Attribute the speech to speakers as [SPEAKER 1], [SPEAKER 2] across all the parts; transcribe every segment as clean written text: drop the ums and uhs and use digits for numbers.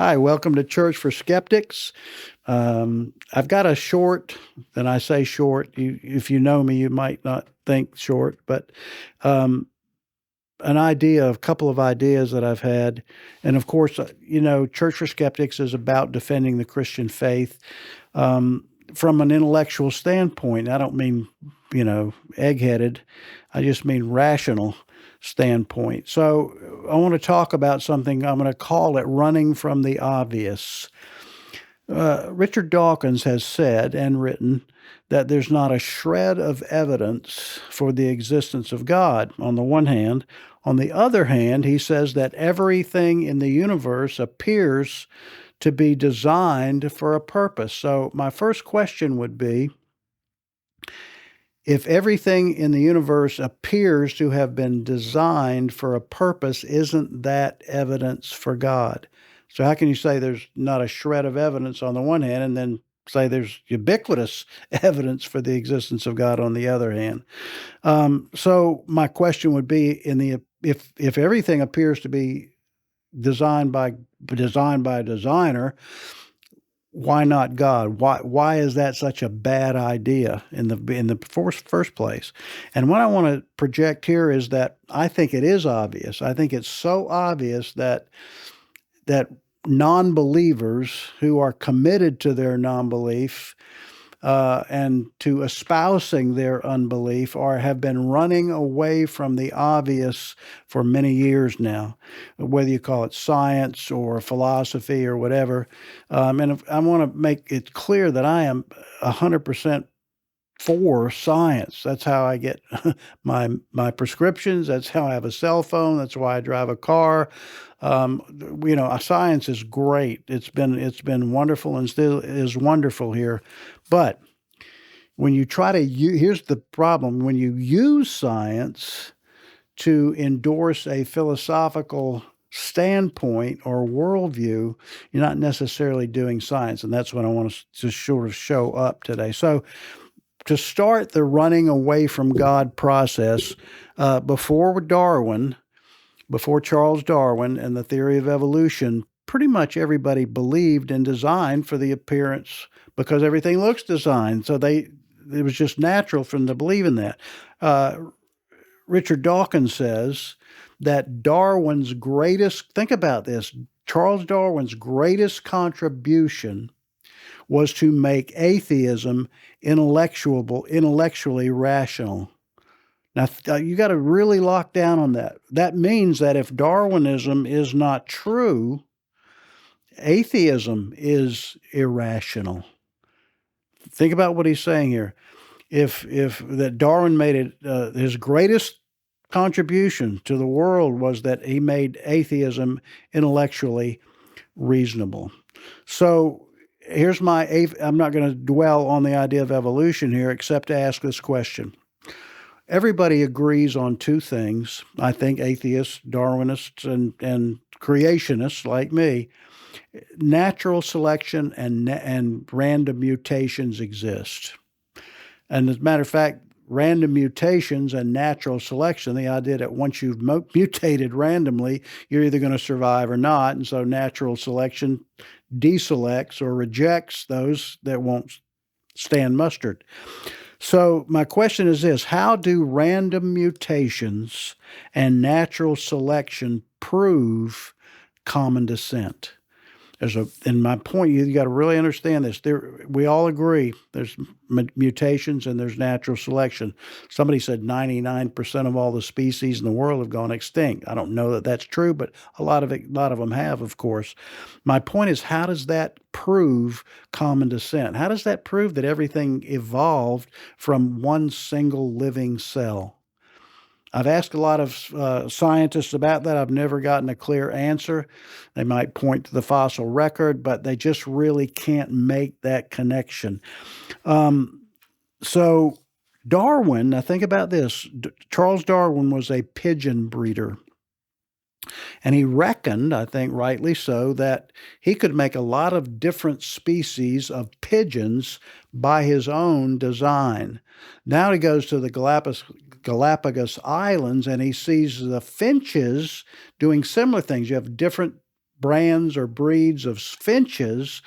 [SPEAKER 1] Hi, welcome to Church for Skeptics. I've got a short, and I say short. If you know me, you might not think short, but um, a couple of ideas that I've had. And of course, Church for Skeptics is about defending the Christian faith from an intellectual standpoint. I don't mean, egg-headed. I just mean rational standpoint. So I want to talk about something. I'm going to call it running from the obvious. Richard Dawkins has said and written that there's not a shred of evidence for the existence of God, on the one hand. On the other hand, he says that everything in the universe appears to be designed for a purpose. So my first question would be, if everything in the universe appears to have been designed for a purpose, isn't that evidence for God? So how can you say there's not a shred of evidence on the one hand and then say there's ubiquitous evidence for the existence of God on the other hand? So my question would be, if everything appears to be designed by a designer, why not God? Why is that such a bad idea in the first place? And what I want to project here is that I think it is obvious. I think it's so obvious that non-believers who are committed to their non-belief and to espousing their unbelief have been running away from the obvious for many years now, whether you call it science or philosophy or whatever. And I want to make it clear that I am 100% for science. That's how I get my prescriptions. That's how I have a cell phone. That's why I drive a car. Science is great. It's been wonderful and still is wonderful here. But when you here's the problem: when you use science to endorse a philosophical standpoint or worldview, you're not necessarily doing science, and that's what I want to sort of show up today. So, to start the running away from God process, before Charles Darwin and the theory of evolution, pretty much everybody believed in design for the appearance because everything looks designed. So it was just natural for them to believe in that. Richard Dawkins says that think about this, Charles Darwin's greatest contribution was to make atheism intellectually rational. Now, you got to really lock down on that. That means that if Darwinism is not true, atheism is irrational. Think about what he's saying here. If that Darwin made it, his greatest contribution to the world was that he made atheism intellectually reasonable. So I'm not going to dwell on the idea of evolution here, except to ask this question. Everybody agrees on two things. I think atheists, Darwinists, and creationists like me: natural selection and random mutations exist. And as a matter of fact, random mutations and natural selection, the idea that once you've mutated randomly, you're either going to survive or not. And so natural selection deselects or rejects those that won't stand mustard. So my question is this: how do random mutations and natural selection prove common descent? And my point, you got to really understand this. We all agree there's mutations and there's natural selection. Somebody said 99% of all the species in the world have gone extinct. I don't know that that's true, but a lot of them have, of course. My point is, how does that prove common descent? How does that prove that everything evolved from one single living cell? I've asked a lot of scientists about that. I've never gotten a clear answer. They might point to the fossil record, but they just really can't make that connection. So Darwin, now think about this. Charles Darwin was a pigeon breeder. And he reckoned, I think rightly so, that he could make a lot of different species of pigeons by his own design. Now he goes to the Galapagos Islands and he sees the finches doing similar things. You have different brands or breeds of finches,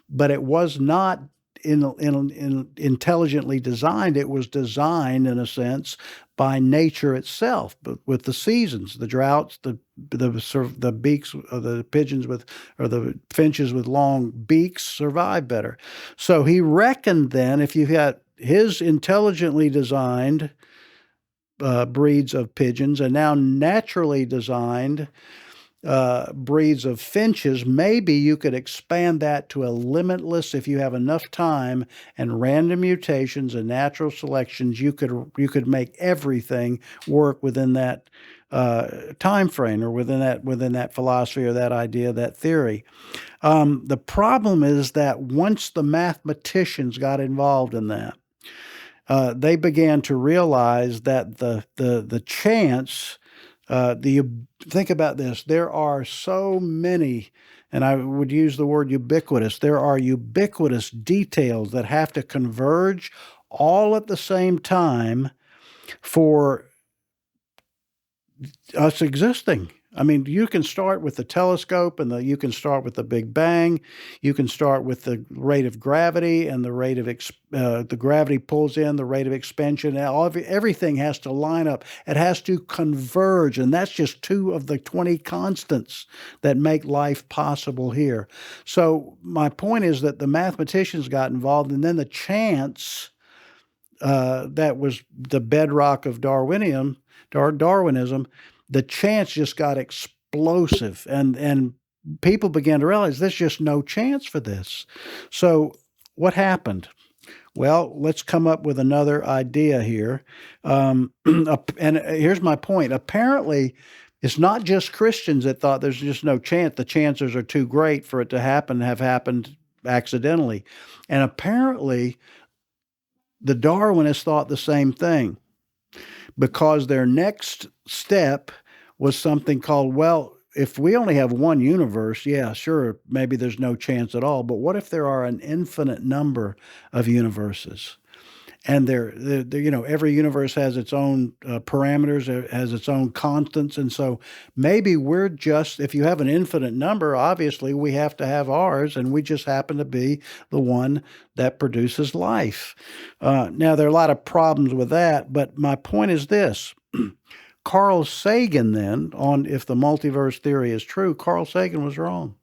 [SPEAKER 1] but it was not intelligently designed. It was designed, in a sense, by nature itself, but with the seasons, the droughts, the sort of the beaks of the pigeons with, or the finches with long beaks survive better. So he reckoned then, if you had his intelligently designed breeds of pigeons and now naturally designed breeds of finches, maybe you could expand that to a limitless, if you have enough time and random mutations and natural selections, you could make everything work within that time frame, or within that philosophy, or that idea, that theory. The problem is that once the mathematicians got involved in that, they began to realize that the chance, think about this, there are so many, and I would use the word ubiquitous, there are ubiquitous details that have to converge all at the same time for us existing. I mean, you can start with the telescope, and you can start with the Big Bang. You can start with the rate of gravity, and the rate of the gravity pulls in, the rate of expansion. Everything has to line up. It has to converge, and that's just 2 of the 20 constants that make life possible here. So my point is that the mathematicians got involved, and then the chance that was the bedrock of Darwinism, the chance just got explosive, and people began to realize there's just no chance for this. So what happened? Well, let's come up with another idea here. And here's my point. Apparently, it's not just Christians that thought there's just no chance. The chances are too great for it to happen, have happened accidentally. And apparently, the Darwinists thought the same thing, because their next step was something called, well, if we only have one universe, yeah, sure, maybe there's no chance at all. But what if there are an infinite number of universes? And every universe has its own parameters, it has its own constants. And so maybe we're just, if you have an infinite number, obviously we have to have ours, and we just happen to be the one that produces life. Now, there are a lot of problems with that, but my point is this. Carl Sagan then, if the multiverse theory is true, Carl Sagan was wrong.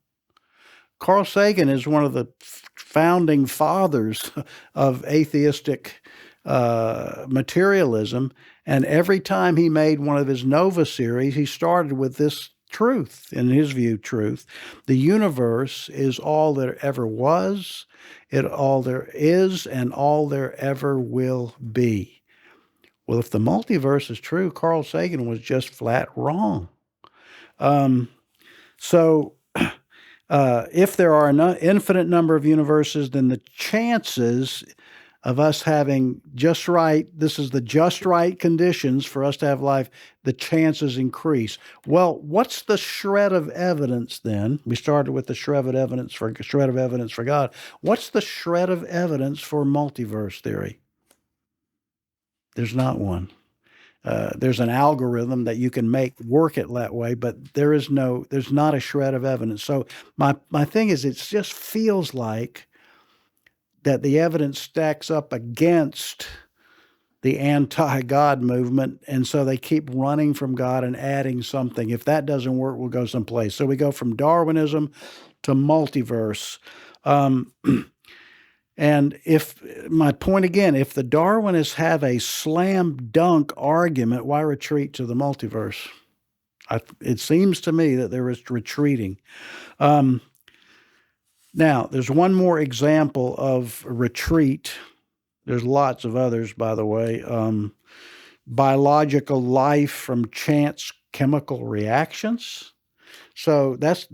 [SPEAKER 1] Carl Sagan is one of the founding fathers of atheistic materialism, and every time he made one of his Nova series, he started with this truth, in his view, truth. The universe is all there ever was, all there is, and all there ever will be. Well, if the multiverse is true, Carl Sagan was just flat wrong. If there are an infinite number of universes, then the chances of us having just right, this is the just right conditions for us to have life, the chances increase. Well, what's the shred of evidence then? We started with the shred of evidence for God. What's the shred of evidence for multiverse theory? There's not one. There's an algorithm that you can make work it that way, but there's not a shred of evidence. So my thing is, it just feels like that the evidence stacks up against the anti-God movement, and so they keep running from God and adding something. If that doesn't work, we'll go someplace. So we go from Darwinism to multiverse. And my point again, if the Darwinists have a slam dunk argument, why retreat to the multiverse? It seems to me that there is retreating. Now, there's one more example of retreat. There's lots of others, by the way. Biological life from chance chemical reactions. So that's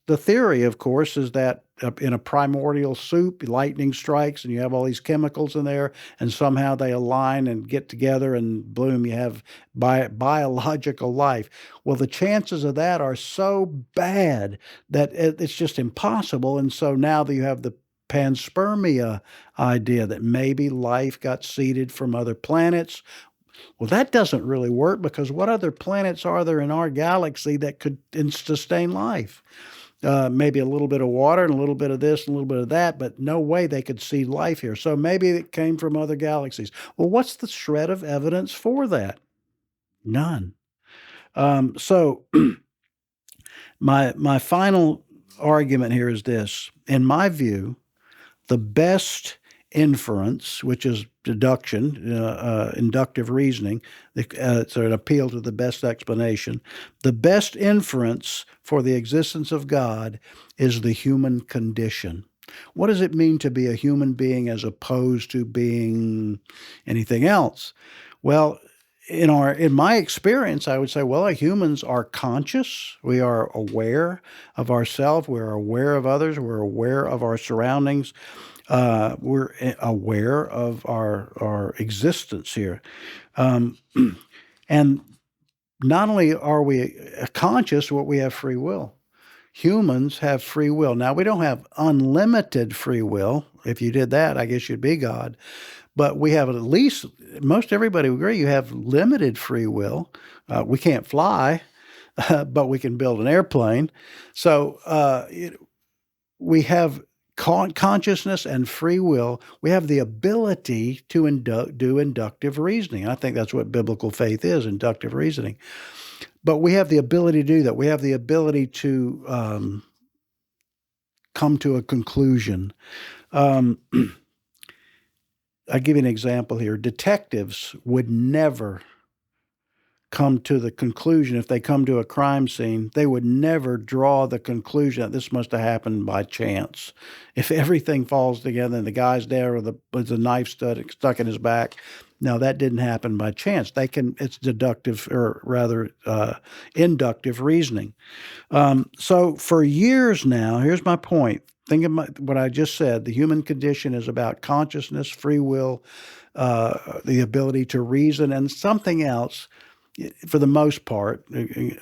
[SPEAKER 1] the theory, of course, is that in a primordial soup, lightning strikes and you have all these chemicals in there, and somehow they align and get together, and boom, you have biological life. Well, the chances of that are so bad that it's just impossible. And so now that you have the panspermia idea that maybe life got seeded from other planets. Well, that doesn't really work, because what other planets are there in our galaxy that could sustain life? maybe a little bit of water and a little bit of this and a little bit of that, but no way they could see life here. So maybe it came from other galaxies. Well, what's the shred of evidence for that? None. So my final argument here is this. In my view, the best inference, which is deduction, inductive reasoning, it's an appeal to the best explanation. The best inference for the existence of God is the human condition. What does it mean to be a human being as opposed to being anything else? Well, in my experience, I would say, well, humans are conscious. We are aware of ourselves. We're aware of others. We're aware of our surroundings. We're aware of our existence here. And not only are we conscious, but we have free will. Humans have free will. Now, we don't have unlimited free will. If you did that, I guess you'd be God. But we have at least, most everybody would agree, you have limited free will. We can't fly, but we can build an airplane. So we have consciousness and free will. We have the ability to do inductive reasoning. I think that's what biblical faith is, inductive reasoning. But we have the ability to do that. We have the ability to come to a conclusion. I'll give you an example here. Detectives would never come to the conclusion, if they come to a crime scene, they would never draw the conclusion that this must have happened by chance. If everything falls together and the guy's there with a knife stuck in his back, no, that didn't happen by chance. It's deductive, or rather inductive reasoning. So for years now, here's my point. Think of what I just said. The human condition is about consciousness, free will, the ability to reason, and something else. For the most part, humans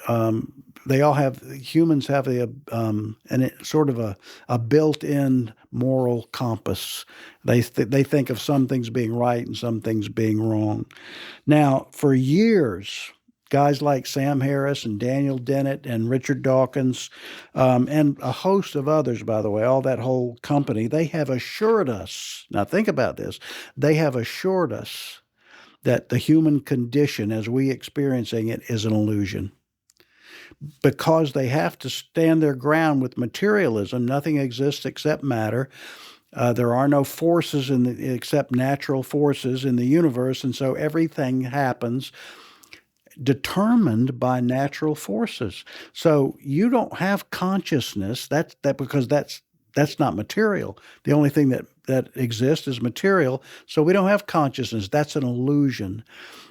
[SPEAKER 1] have sort of a built-in moral compass. They think of some things being right and some things being wrong. Now, for years, guys like Sam Harris and Daniel Dennett and Richard Dawkins, and a host of others, by the way, all that whole company, they have assured us, now think about this, they have assured us that the human condition as we experiencing it is an illusion. Because they have to stand their ground with materialism, nothing exists except matter. There are no forces except natural forces in the universe, and so everything happens determined by natural forces. So you don't have consciousness. Because that's not material. The only thing that exists is material. So we don't have consciousness. That's an illusion.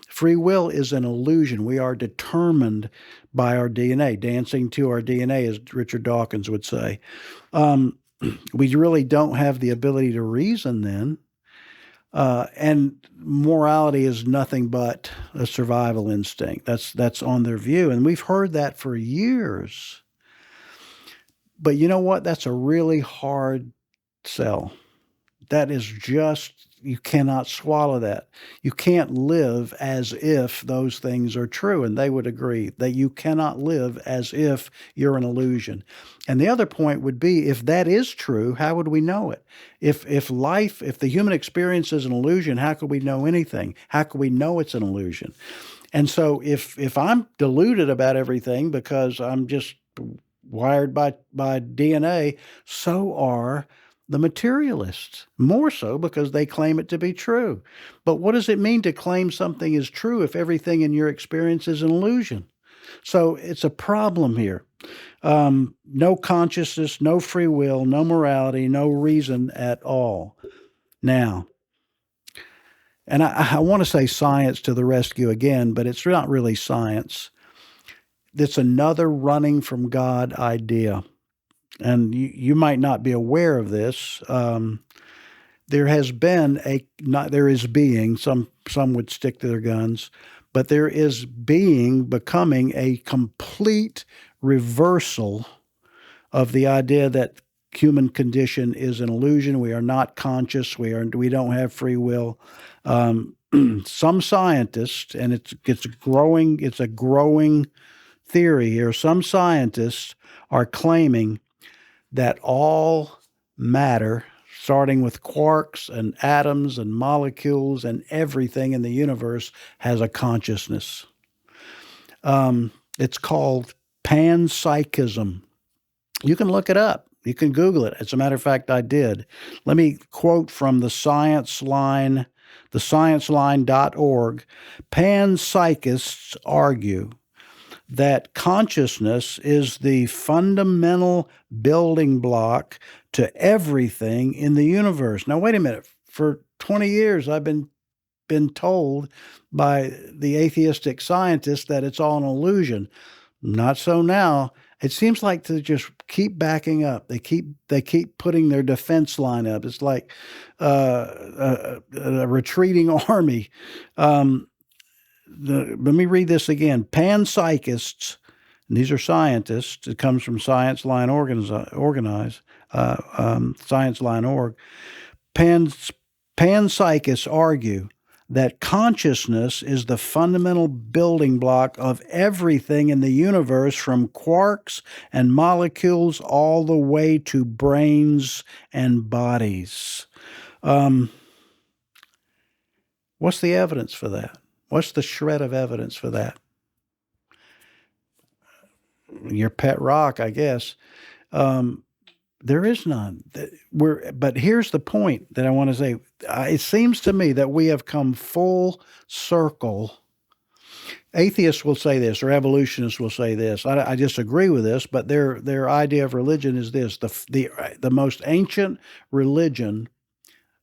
[SPEAKER 1] Free will is an illusion. We are determined by our DNA, dancing to our DNA, as Richard Dawkins would say. We really don't have the ability to reason then. And morality is nothing but a survival instinct. That's on their view. And we've heard that for years. But you know what? That's a really hard sell. That is just, you cannot swallow that. You can't live as if those things are true. And they would agree that you cannot live as if you're an illusion. And the other point would be, if that is true, how would we know it? If the human experience is an illusion, how could we know anything? How could we know it's an illusion? And so if I'm deluded about everything because I'm just wired by DNA, so are the materialists, more so because they claim it to be true. But what does it mean to claim something is true if everything in your experience is an illusion? So it's a problem here. No consciousness, no free will, no morality, no reason at all. Now, and I want to say science to the rescue again, but it's not really science. It's another running from God idea. And you might not be aware of this. There is being, some would stick to their guns, but there is becoming a complete reversal of the idea that human condition is an illusion. We are not conscious. We don't have free will. Some scientists, and it's a growing theory here. Some scientists are claiming that all matter, starting with quarks and atoms and molecules and everything in the universe, has a consciousness. It's called Panpsychism. You can look it up. You can Google it. As a matter of fact, I did. Let me quote from the Science Line, scienceline.org. Panpsychists argue that consciousness is the fundamental building block to everything in the universe. Now, wait a minute. For 20 years, I've been told by the atheistic scientists that it's all an illusion. Not so now. It seems like they just keep backing up. They keep putting their defense line up. It's like a retreating army. Let me read this again. Panpsychists, and these are scientists. It comes from Science Line Science Line org. Panpsychists argue that consciousness is the fundamental building block of everything in the universe, from quarks and molecules all the way to brains and bodies. What's the evidence for that? What's the shred of evidence for that? Your pet rock, I guess. There is none. But here's the point that I want to say. It seems to me that we have come full circle. Atheists will say this, or evolutionists will say this. I disagree with this, but their idea of religion is this: the most ancient religion,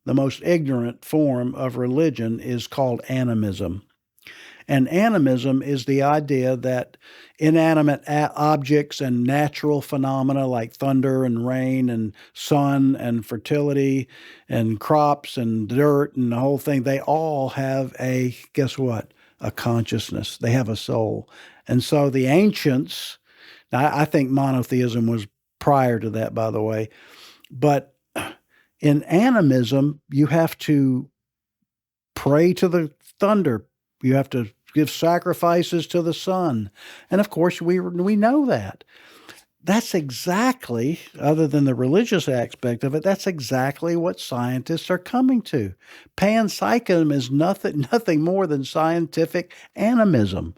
[SPEAKER 1] the most ignorant form of religion, is called animism. And animism is the idea that inanimate objects and natural phenomena like thunder and rain and sun and fertility and crops and dirt and the whole thing, they all have guess what? A consciousness. They have a soul. And so the ancients, now I think monotheism was prior to that, by the way, but in animism, you have to pray to the thunder. You have to give sacrifices to the sun. And of course, we know that. That's exactly, other than the religious aspect of it, that's exactly what scientists are coming to. Panpsychism is nothing more than scientific animism.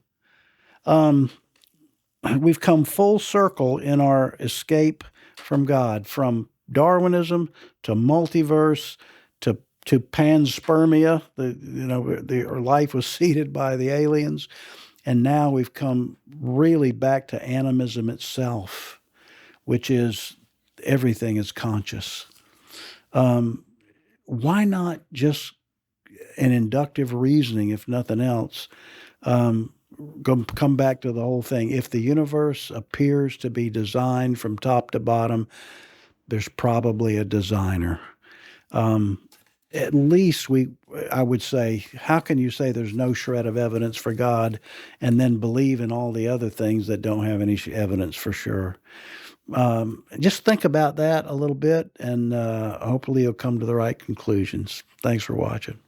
[SPEAKER 1] We've come full circle in our escape from God, from Darwinism to multiverse to panspermia. Our life was seeded by the aliens, and now we've come really back to animism itself, which is everything is conscious. Why not just an inductive reasoning, if nothing else? Come back to the whole thing. If the universe appears to be designed from top to bottom, there's probably a designer. At least I would say, how can you say there's no shred of evidence for God and then believe in all the other things that don't have any evidence for sure? Just think about that a little bit, and hopefully you'll come to the right conclusions. Thanks for watching.